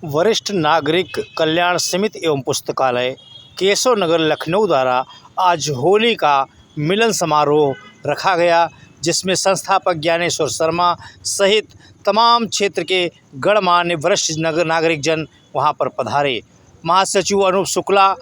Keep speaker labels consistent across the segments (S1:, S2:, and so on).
S1: वरिष्ठ नागरिक कल्याण समिति एवं पुस्तकालय केशव नगर लखनऊ द्वारा आज होली का मिलन समारोह रखा गया, जिसमें संस्थापक ज्ञानेश्वर शर्मा सहित तमाम क्षेत्र के गणमान्य वरिष्ठ नागरिक जन वहां पर पधारे। महासचिव अनूप शुक्ला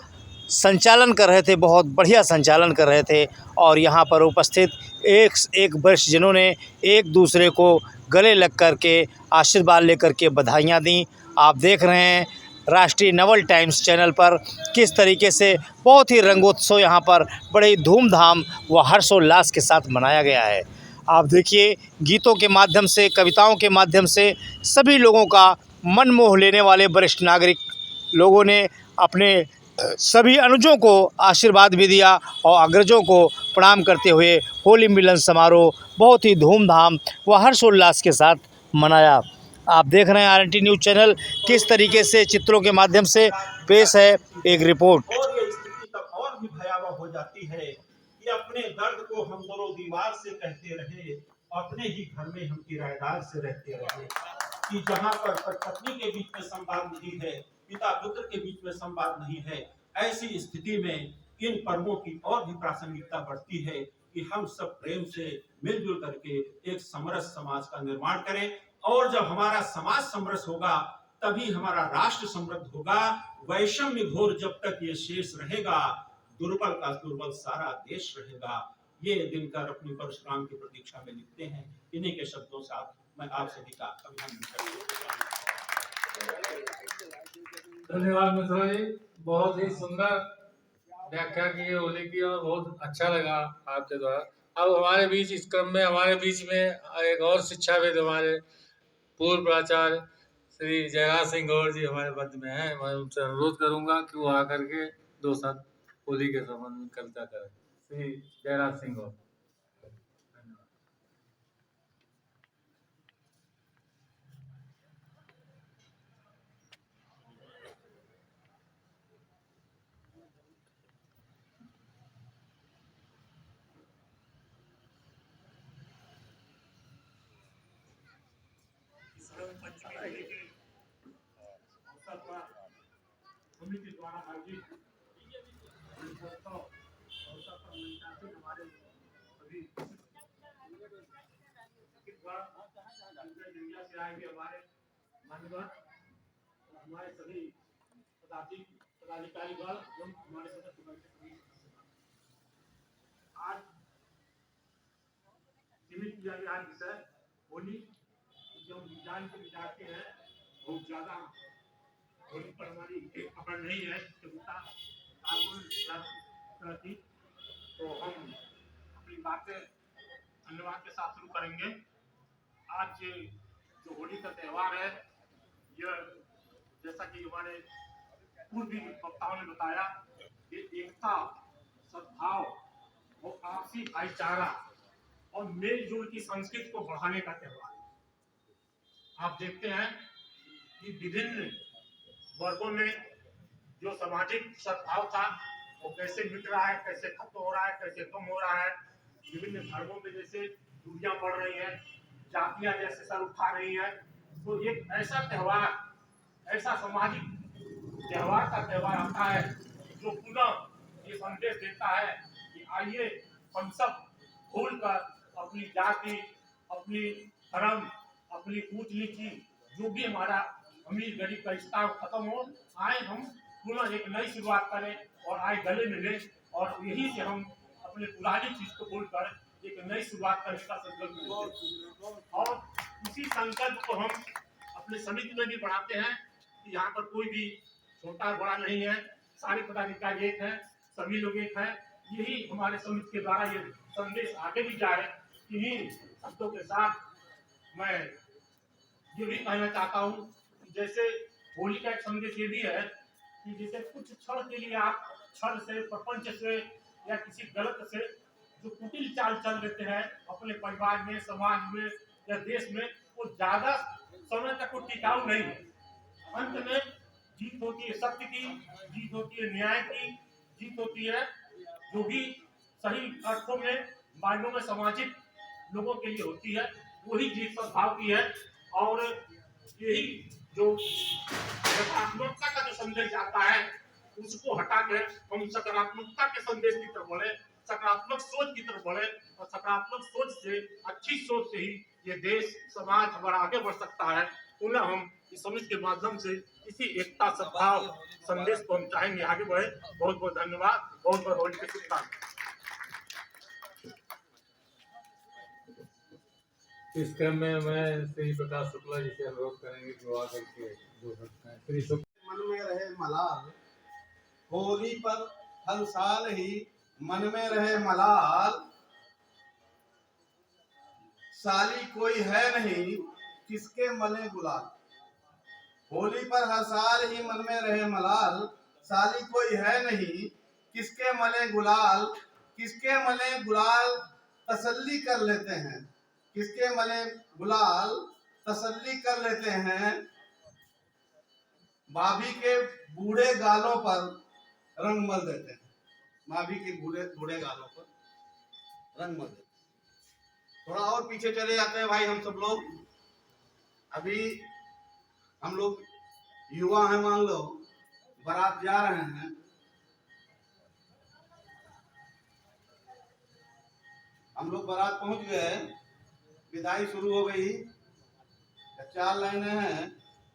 S1: संचालन कर रहे थे, बहुत बढ़िया संचालन कर रहे थे और यहाँ पर उपस्थित एक वरिष्ठ जनों ने एक दूसरे को गले लग कर के आशीर्वाद लेकर के बधाइयाँ दी। आप देख रहे हैं राष्ट्रीय नवल टाइम्स चैनल पर किस तरीके से बहुत ही रंगोत्सव यहाँ पर बड़े ही धूमधाम व हर्षोल्लास के साथ मनाया गया है। आप देखिए, गीतों के माध्यम से, कविताओं के माध्यम से सभी लोगों का मन मोह लेने वाले वरिष्ठ नागरिक लोगों ने अपने सभी अनुजों को आशीर्वाद भी दिया और अग्रजों को प्रणाम करते हुए होली मिलन समारोह बहुत ही धूमधाम व हर्षोल्लास के साथ मनाया। आप देख रहे हैं RNT न्यूज़ चैनल किस तरीके से चित्रों के माध्यम से पेश है एक रिपोर्ट।
S2: और ये स्थिति तब और भी भयावह हो जाती है कि अपने दर्द को हम दोनों दीवार से कहते रहे, अपने ही घर में हम किराएदार से रहते रहे। कि जहाँ पर पत्नी के बीच में संवाद नहीं है, पिता पुत्र के बीच में संवाद नहीं है, ऐसी स्थिति में इन पर्वों की और भी प्रासंगिकता बढ़ती है कि हम सब प्रेम से मिलजुल करके एक समरस समाज का निर्माण करें। और जब हमारा समाज समरस होगा तभी हमारा राष्ट्र समृद्ध होगा। वैषम्य घोर जब तक ये शेष रहेगा, दुर्बल का दुर्बल सारा देश रहेगा। ये दिनकर अपनी परशुराम की प्रतीक्षा में लिखते हैं। इन्हीं के शब्दों से मैं आप सभी का अभिनंदन करता हूं।
S3: धन्यवाद मित्रों जी, बहुत ही सुंदर व्याख्या की होली की और बहुत अच्छा लगा आपके द्वारा। अब हमारे बीच इस क्रम में हमारे बीच में एक और शिक्षाविद हमारे पूर्व प्राचार्य श्री जयराज सिंह गौर जी हमारे मध्य में हैं। मैं उनसे अनुरोध करूंगा कि वो आकर के दो शब्द होली के संबंध में कविता करें। श्री जयराज सिंह गौर।
S2: के द्वारा आयोजित हमारे सभी से आएंगे हमारे मान्यवर, हमारे सभी पदाधिकारी गण एवं हमारे सदस्य आज सीमित किया गया विषय होली जो विज्ञान के विद्यार्थी हैं बहुत ज्यादा होली पर हमारी पकड़ नहीं है तो हम अपनी बातें धन्यवाद के साथ शुरू करेंगे। आज जो होली का त्यौहार है, यह जैसा कि हमारे पूर्वी वक्ताओं ने बताया, ये एकता, सद्भाव और आपसी भाईचारा और मेलजोल की संस्कृति को बढ़ाने का त्यौहार है। आप देखते हैं कि विभिन्न वर्गों में जो सामाजिक सद्भाव था वो कैसे मिट रहा है, कैसे खत्म हो रहा है, कैसे कम हो रहा है। विभिन्न धर्मों में जैसे दूरियां बढ़ रही हैं, जातियां जैसे सर उठा रही हैं, तो एक ऐसा त्यौहार, ऐसा सामाजिक त्यौहार का त्यौहार आता है जो पुनः ये संदेश देता है कि आइए हम सब भूलकर अपनी जाति, अपनी धर्म, अपनी ऊंच नीची, जो भी हमारा अमीर गरीब का रिश्ता खत्म हो, आए हम पुनः एक नई शुरुआत करें और आए गले मिले और यही से हम अपने पुरानी चीज को भूलकर एक नई शुरुआत करने का संकल्प लेते हैं। और इसी संकल्प को हम अपने समिति में भी बढ़ाते हैं कि यहाँ पर कोई भी छोटा बड़ा नहीं है, सारे पदाधिकारी एक हैं, सभी लोग एक हैं। यही हमारे समिति के द्वारा ये संदेश आगे भी जा रहे। इन्हीं शब्दों के साथ मैं ये भी कहना चाहता हूँ, जैसे होली का एक संदेश ये भी है कि जैसे कुछ क्षण के लिए आप छल से, प्रपंच से या किसी गलत से जो कुटिल चाल चल देते हैं अपने परिवार में, समाज में या देश में, वो ज्यादा समय तक वो टिकाऊ नहीं है। अंत में जीत होती है सत्य की, जीत होती है न्याय की, जीत होती है जो भी सही अर्थों में, मायनों में सामाजिक लोगों के लिए होती है, वही जीत सद्भाव की है। और यही जो संदेश आता है उसको हटा के हम सकारात्मकता के संदेश की तरफ बढ़े, सकारात्मक सोच की तरफ बढ़े, और सकारात्मक सोच से, अच्छी सोच से ही ये देश समाज हमारा आगे बढ़ सकता है। पुनः हम इस समिति के माध्यम से इसी एकता सद्भाव संदेश को हम चाहेंगे आगे बढ़े। बहुत बहुत धन्यवाद, बहुत बहुत होली की शुभकामनाएं।
S3: इस क्रम में मैं श्री प्रकाश शुक्ला जी से अनुरोध करेंगे दुआ करके दो सकते हैं। श्री शुक्ला।
S4: मन में रहे मलाल, होली पर हर साल ही मन में रहे मलाल, साली कोई है नहीं किसके मले गुलाल। होली पर हर साल ही मन में रहे मलाल, साली कोई है नहीं किसके मले गुलाल। किसके मले गुलाल तसल्ली कर लेते हैं, किसके मले गुलाल तसल्ली कर लेते हैं। भाभी के बूढ़े गालों पर रंग मल देते हैं, भाभी के बूढ़े बूढ़े गालों पर रंग मल देते हैं। थोड़ा और पीछे चले जाते हैं भाई हम सब लोग। अभी हम लोग युवा हैं, मान लो बारात जा रहे हैं, हम लोग बारात पहुंच गए, विदाई शुरू हो गई, 4 लाइनें हैं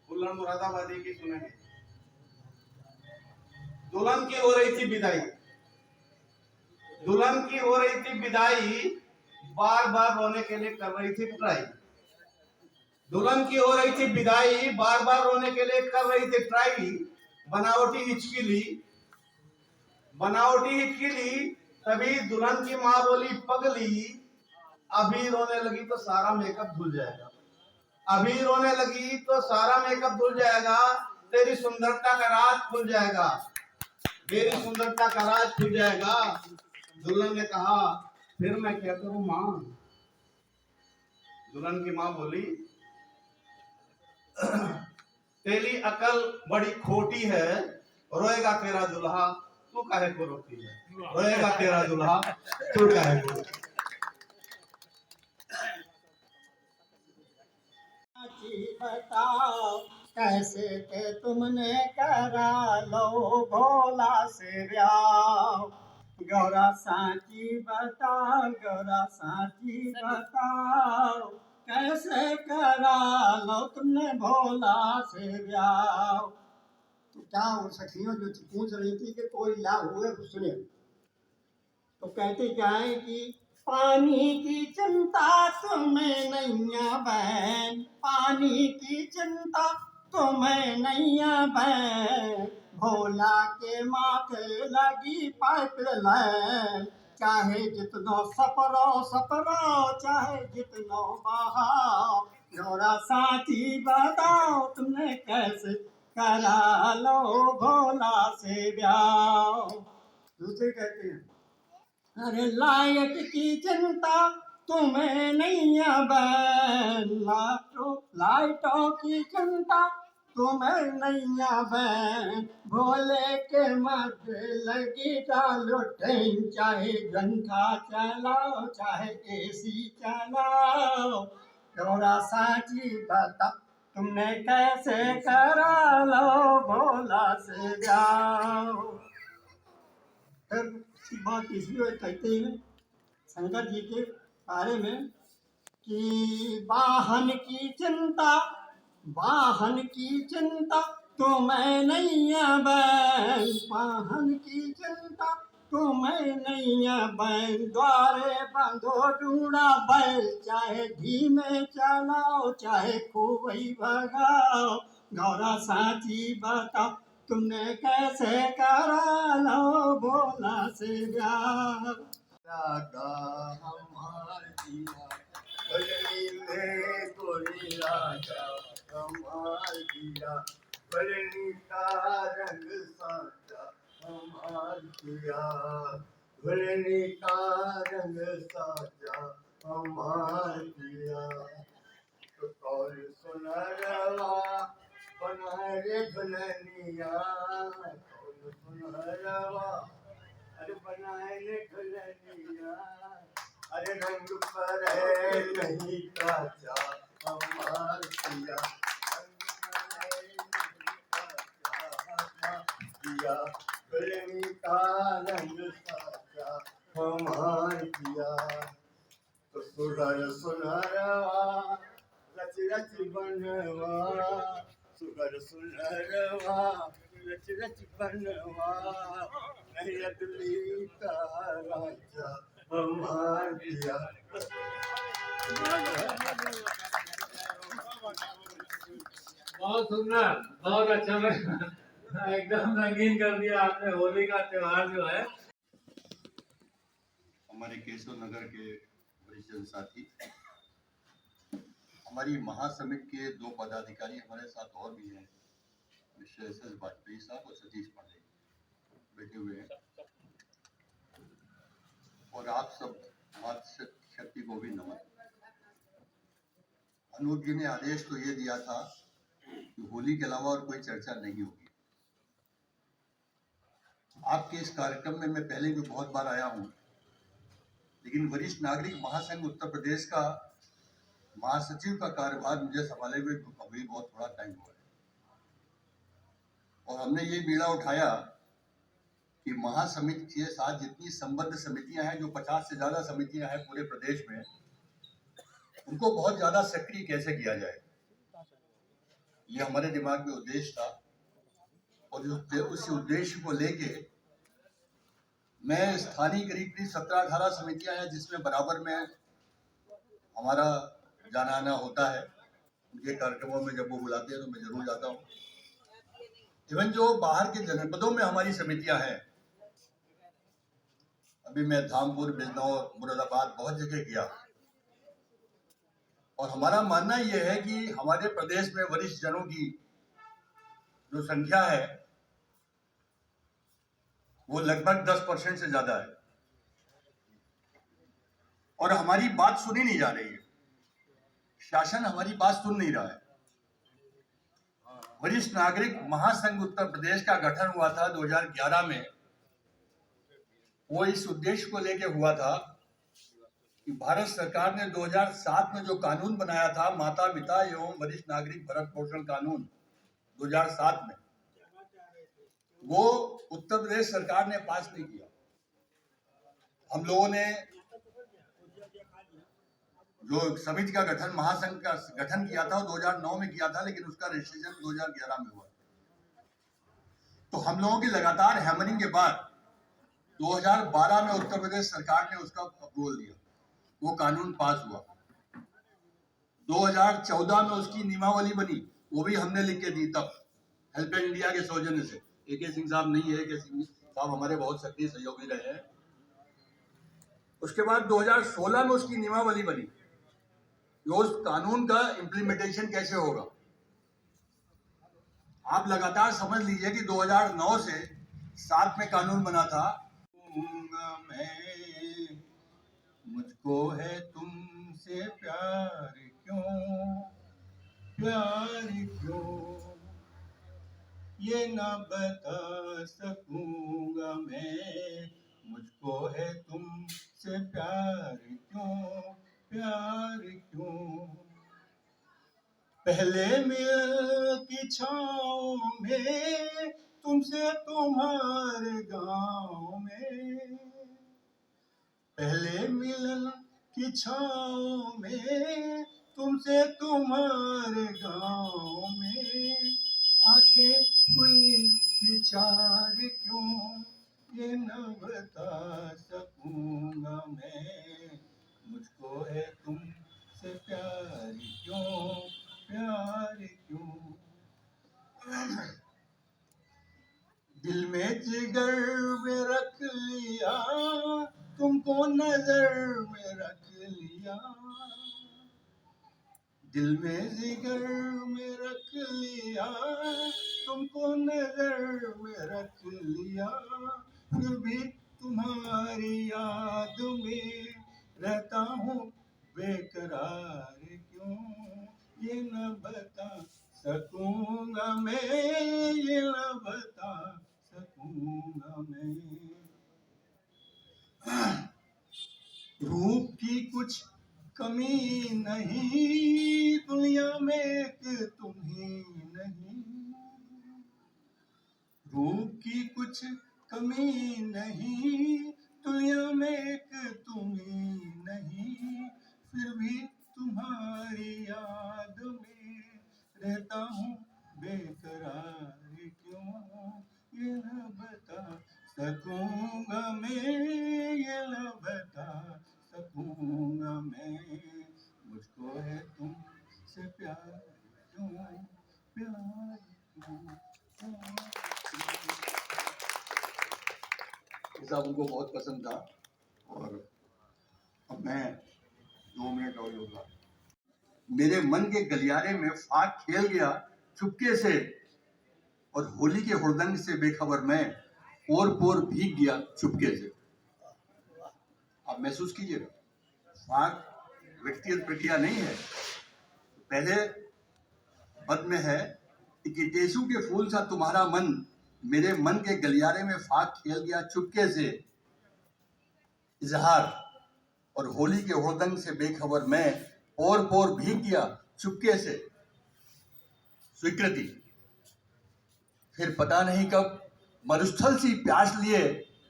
S4: उल्लड़ मुरादाबादी की सुनेंगे। दुल्हन की हो रही थी विदाई, दुल्हन की हो रही थी विदाई, बार बार रोने के लिए कर रही थी ट्राई। दुल्हन की हो रही थी विदाई, बार बार रोने के लिए कर रही थी ट्राई। बनावटी हिचकिली, बनावटी हिचकिली, तभी दुल्हन की माँ बोली पगली, अभी रोने लगी तो सारा मेकअप धुल जाएगा, अभी रोने लगी तो सारा मेकअप धुल जाएगा, तेरी सुंदरता का राज खुल जाएगा, तेरी सुंदरता का राज खुल जाएगा। दुल्हन ने कहा फिर मैं क्या करूं मां। दुल्हन की मां बोली तेरी अकल बड़ी खोटी है, रोएगा तेरा दुल्हा तू काहे को रोती है, रोएगा तेरा दुल्हा तू काहे को रोती है।
S5: बताओ कैसे के तुमने करा लो भोला से ब्याह। गौरा साची बताओ, गौरा साची बताओ कैसे करा लो तुमने भोला से ब्याह। तो क्या वो सखियों जो पूछ रही थी कि कोई लाभ हुए तो सुने, तो कहते क्या है कि पानी की चिंता तुम्हें नैया बहन, पानी की चिंता तुम्हें नैया बहन, भोला के माथे लगी पाइपलाइन, चाहे जितनो सपरो सपरो चाहे जितनो बहाओ। गौरा साची बताओ तुमने कैसे करा लो भोला से ब्याह। दूसरे कहते हैं अरे लाइट की चिंता तुम्हें नहीं बहन, लाइटों की चिंता तुम्हें नहीं बहन, भोले के मध्य लगी डालो ट्रेन, चाहे पंखा चलाओ चाहे एसी चलाओ। गौरा साची बता तुमने कैसे करा लो भोला से जाओ। फिर बात इसलिए कहते हैं शंकर जी के बारे में कि वाहन की चिंता, वाहन की चिंता तुम्हें नहीं बैन, वाहन की चिंता तुम्हें नहीं बैन, द्वारे बंधो ढूंढा बैल, चाहे धीमे चलाओ चाहे खूब ही भगाओ। गौरा साची बताओ तुमने कैसे करा लो भोला से ब्याह। राधा हमार दिया बजनी में कोई राजा हमार दिया, बजनी का रंग साजा हमार दिया, बजनी का रंग साजा हमार दिया। तो कौन सुनरवा बनाए दुल्हनिया, कौन सुनरवा अरे बनाए दुल्हनिया, अरे रंग पर है नहीं काचा हमार पिया, रंग पर है नहीं काचा पिया, प्रेमी का रंग साचा हमार पिया। तो सुघर सुनरवा रच रच बनवा, सुघर सुनरवा रच रच बनवा, नहीं अगली का राजा हमार पिया।
S3: बहुत सुंदर, बहुत अच्छा लगा। एकदम रंगीन कर दिया आपने होली का त्योहार जो है।
S6: हमारे केशव नगर के वरिष्ठ जन साथी, हमारी महासमिति के 2 पदाधिकारी हमारे साथ और भी हैं, मिस्टर एस वाजपेयी साहब और सतीश पांडे बैठे हुए हैं, और आप सब मातृशक्ति को भी नमन। अनूप जी ने आदेश तो ये दिया था कि होली के अलावा और कोई चर्चा नहीं होगी। आपके इस कार्यक्रम में मैं पहले भी बहुत बार आया हूँ, लेकिन वरिष्ठ नागरिक महासंघ उत्तर प्रदेश का महासचिव का कार्यभार मुझे संभाले हुए अभी बहुत थोड़ा टाइम हुआ है, और हमने ये बीड़ा उठाया कि महासमिति के साथ जितनी संबद्ध समितियां हैं, जो 50 से ज्यादा समितियां हैं पूरे प्रदेश में, उनको बहुत ज्यादा सक्रिय कैसे किया जाए, ये हमारे दिमाग में उद्देश्य था। और उस उद्देश्य को लेके मैं स्थानीय करीब 17-18 समितियां हैं जिसमें बराबर में हमारा जाना आना होता है। उनके कार्यक्रमों में जब वो बुलाते हैं तो मैं जरूर जाता हूँ। इवन जो बाहर के जनपदों में हमारी समितियां हैं, अभी मैं धामपुर, बिजनौर, मुरादाबाद बहुत जगह गया, और हमारा मानना यह है कि हमारे प्रदेश में वरिष्ठ जनों की जो संख्या है वो लगभग 10% से ज्यादा है, और हमारी बात सुनी नहीं जा रही है। शासन हमारी बात सुन नहीं रहा है। वरिष्ठ नागरिक महासंघ उत्तर प्रदेश का गठन हुआ था 2011 में। वो इस उद्देश्य को लेके हुआ था कि भारत सरकार ने 2007 में जो कानून बनाया था, माता पिता एवं वरिष्ठ नागरिक भरण पोषण कानून 2007 में, वो उत्तर प्रदेश सरकार ने पास नहीं किया। हम लोगों ने जो समिति का गठन, महासंघ का गठन किया था, वो 2009 में किया था, लेकिन उसका रजिस्ट्रेशन 2011 में हुआ। तो हम लोगों की लगातार हैमरिंग के बाद 2012 में उत्तर प्रदेश सरकार ने उसका अप्रूवल दिया, वो कानून पास हुआ। 2014 में उसकी नियमावली बनी, वो भी हमने लिख के दी तब, हेल्पेज इंडिया के सौजन्य से। AK सिंह साहब नहीं है, AK सिंह साहब हमारे बहुत सक्रिय सहयोगी रहे हैं। उसके बाद 2016 में उसकी नियमावली बनी, उस कानून का इम्प्लीमेंटेशन कैसे होगा। आप लगातार समझ लीजिए कि 2009 से 7 में कानून बना था। मैं मुझको है तुमसे प्यार क्यों, प्यार क्यों, ये ना बता सकूंगा मैं, मुझको है तुमसे प्यार क्यों, प्यार क्यों। पहले मिल की छाँव में, तुमसे तुम्हारे गाँव में, पहले मिलन की छाँव में, तुमसे तुम्हारे गाँव में, आंखें हुई विचार क्यों, ये न बता सकूंगा मैं, मुझको है तुमसे प्यार क्यों, प्यार क्यों। दिल में जिगर में रख लिया, तुमको नजर में रख लिया, दिल में जिगर में रख लिया, तुमको नजर में रख लिया, फिर भी तुम्हारी याद में रहता हूँ बेकरार क्यों, ये न बता सकूंगा मैं, ये न बता सकूंगा मैं। रूप की कुछ कमी नहीं, दुनिया में एक तुम ही नहीं, धूप की कुछ कमी नहीं, दुनिया में एक तुम ही नहीं, फिर भी तुम्हारी याद में रहता हूँ बेकरार क्यों, ये न बता सकूंगा मैं, ये न बता सकूंगा मैं, मुझको है तुमसे प्यार क्यों, प्यार क्यों, प्यार क्यों। ये साहब उनको बहुत पसंद था। और अब मैं 2 मिनट और लूंगा। मेरे मन के गलियारे में फाग खेल गया चुपके से, और होली के हुड़दंग से बेखबर मैं ओर पोर भीग गया चुपके से। आप महसूस कीजिएगा, फाग व्यक्तिगत प्रक्रिया नहीं है। पहले पद में है कि टेसू के फूल सा तुम्हारा मन, मेरे मन के गलियारे में फाग खेल गया चुपके से, इजहार। और होली के हुड़दंग से बेखबर मैं और पोर भीग गया चुपके से, स्वीकृति। फिर पता नहीं कब मरुस्थल सी प्यास लिए,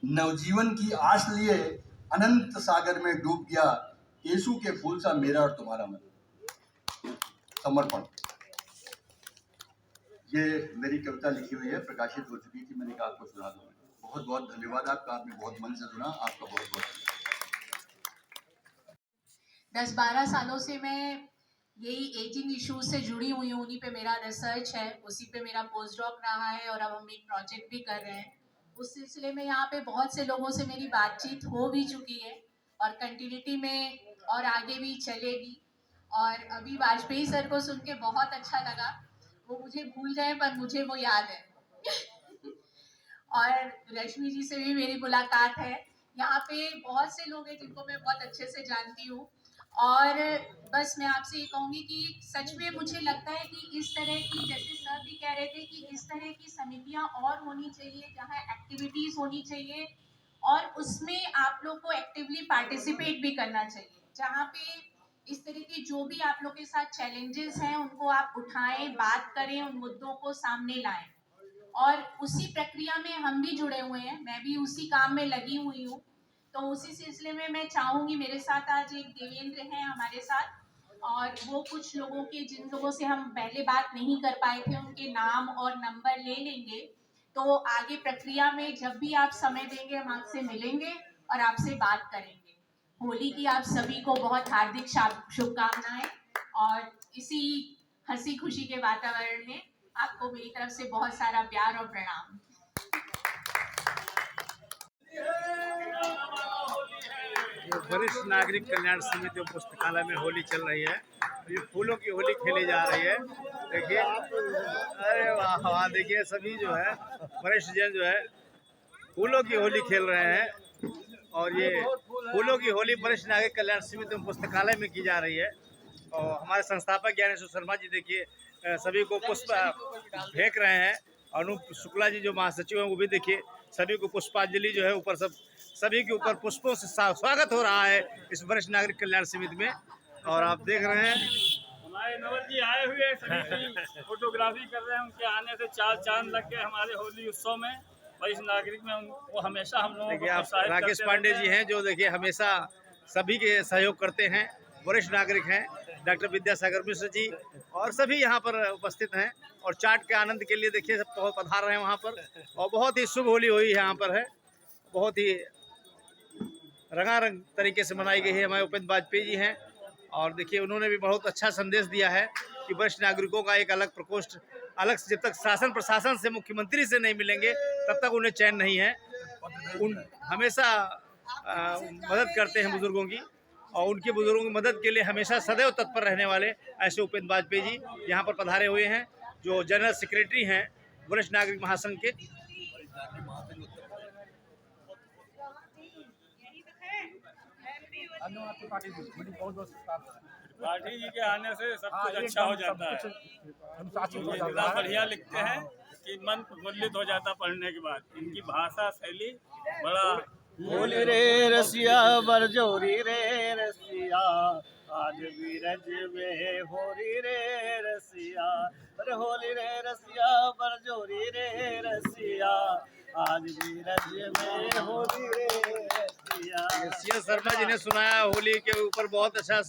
S6: नवजीवन की आस लिए, अनंत सागर में डूब गया यीशु के फूल सा मेरा और तुम्हारा मन। समर्पण। ये मेरी कविता लिखी हुई है, प्रकाशित हो चुकी थी, मैंने कहा आपको सुना दूं। बहुत बहुत धन्यवाद आपका, आपने बहुत मन से सुना, आपका बहुत बहुत धन्यवाद।
S7: 10-12 सालों से मैं यही एजिंग इश्यूज से जुड़ी हुई हूँ, उन्हीं पे मेरा रिसर्च है, उसी पे मेरा पोस्ट डॉक रहा है, और अब हम एक प्रोजेक्ट भी कर रहे हैं। उस सिलसिले में यहाँ पे बहुत से लोगों से मेरी बातचीत हो भी चुकी है, और कंटिन्यूटी में और आगे भी चलेगी। और अभी वाजपेयी सर को सुन के बहुत अच्छा लगा, वो मुझे भूल गए पर मुझे वो याद है। और रश्मि जी से भी मेरी मुलाकात है। यहाँ पे बहुत से लोग हैं जिनको मैं बहुत अच्छे से जानती हूँ, और बस मैं आपसे ये कहूँगी कि सच में मुझे लगता है कि इस तरह की, जैसे सर भी कह रहे थे कि इस तरह की समितियाँ और होनी चाहिए जहाँ एक्टिविटीज़ होनी चाहिए, और उसमें आप लोग को एक्टिवली पार्टिसिपेट भी करना चाहिए, जहाँ पे इस तरह के जो भी आप लोग के साथ चैलेंजेस हैं उनको आप उठाएं, बात करें, उन मुद्दों को सामने लाएं। और उसी प्रक्रिया में हम भी जुड़े हुए हैं, मैं भी उसी काम में लगी हुई हूँ। तो उसी सिलसिले में मैं चाहूँगी, मेरे साथ आज एक देवेंद्र हैं हमारे साथ, और वो कुछ लोगों के, जिन लोगों से हम पहले बात नहीं कर पाए थे, उनके नाम और नंबर ले लेंगे। तो आगे प्रक्रिया में जब भी आप समय देंगे हम आपसे मिलेंगे और आपसे बात करेंगे। होली की आप सभी को बहुत हार्दिक शुभकामनाएं, और इसी हंसी खुशी के वातावरण में आपको मेरी तरफ से बहुत सारा प्यार और प्रणाम।
S1: वरिष्ठ नागरिक कल्याण समिति और पुस्तकालय में होली चल रही है। ये फूलों की होली खेली जा रही है। देखिए, अरे वाह वाह, देखिए सभी जो है वरिष्ठ जन जो है फूलों की होली खेल रहे हैं। और ये फूलों की होली वरिष्ठ नागरिक कल्याण समिति और पुस्तकालय में की जा रही है। और हमारे संस्थापक ज्ञानेश्वर शर्मा जी देखिए सभी को पुष्प फेंक रहे हैं। अनूप शुक्ला जी जो महासचिव हैं वो भी देखिए सभी को पुष्पांजलि जो है ऊपर सभी के ऊपर पुष्पों से स्वागत हो रहा है इस वरिष्ठ नागरिक कल्याण समिति में। और आप देख रहे हैं
S8: हमारे नवल जी आए हुए हैं, सभी की फोटोग्राफी कर रहे हैं। उनके आने से चार चांद लग गए हमारे होली उत्सव में। वरिष्ठ नागरिक में वो हमेशा हम लोगों को प्रोत्साहित करते
S1: राकेश पांडे जी हैं जो देखिए हमेशा सभी के सहयोग करते हैं। वरिष्ठ नागरिक हैं डॉक्टर विद्यासागर मिश्र जी और सभी यहाँ पर उपस्थित हैं। और चाट के आनंद के लिए देखिए सब बहुत पधार रहे हैं वहाँ पर। और बहुत ही शुभ होली हुई यहाँ पर है, बहुत ही रंगारंग तरीके से मनाई गई है। हमारे उपेंद्र वाजपेयी जी हैं और देखिए उन्होंने भी बहुत अच्छा संदेश दिया है कि वरिष्ठ नागरिकों का एक अलग प्रकोष्ठ, अलग से जब तक शासन प्रशासन से, मुख्यमंत्री से नहीं मिलेंगे तब तक उन्हें चैन नहीं है। उन हमेशा मदद करते हैं बुजुर्गों की, और उनके बुजुर्गों की मदद के लिए हमेशा सदैव तत्पर रहने वाले ऐसे उपेंद्र वाजपेयी जी यहाँ पर पधारे हुए हैं, जो जनरल सेक्रेटरी हैं वरिष्ठ नागरिक महासंघ के।
S8: पार्टी जी के आने से सब कुछ अच्छा हो जाता है। ये इतना बढ़िया लिखते हैं कि मन प्रफुल्लित हो जाता पढ़ने के बाद। इनकी भाषा शैली बड़ा।
S5: होली रे रसिया बरजोरी रे रसिया, आज भी रज में होली रे रसिया, अरे होली रे रसिया बरजोरी रे रसिया, आज भी रज में होली रे रसिया।
S1: सीएस शर्मा जी ने सुनाया होली के ऊपर बहुत अच्छा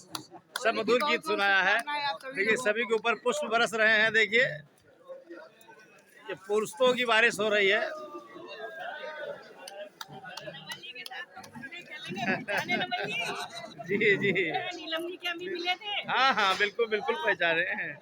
S1: समधुर गीत सुनाया है। देखिए सभी के ऊपर पुष्प बरस रहे हैं। देखिए ये पुष्पों की बारिश हो रही है। जी जी
S9: नीलम जी के हम भी मिले थे।
S1: हाँ हाँ बिल्कुल बिल्कुल पहचाने हैं।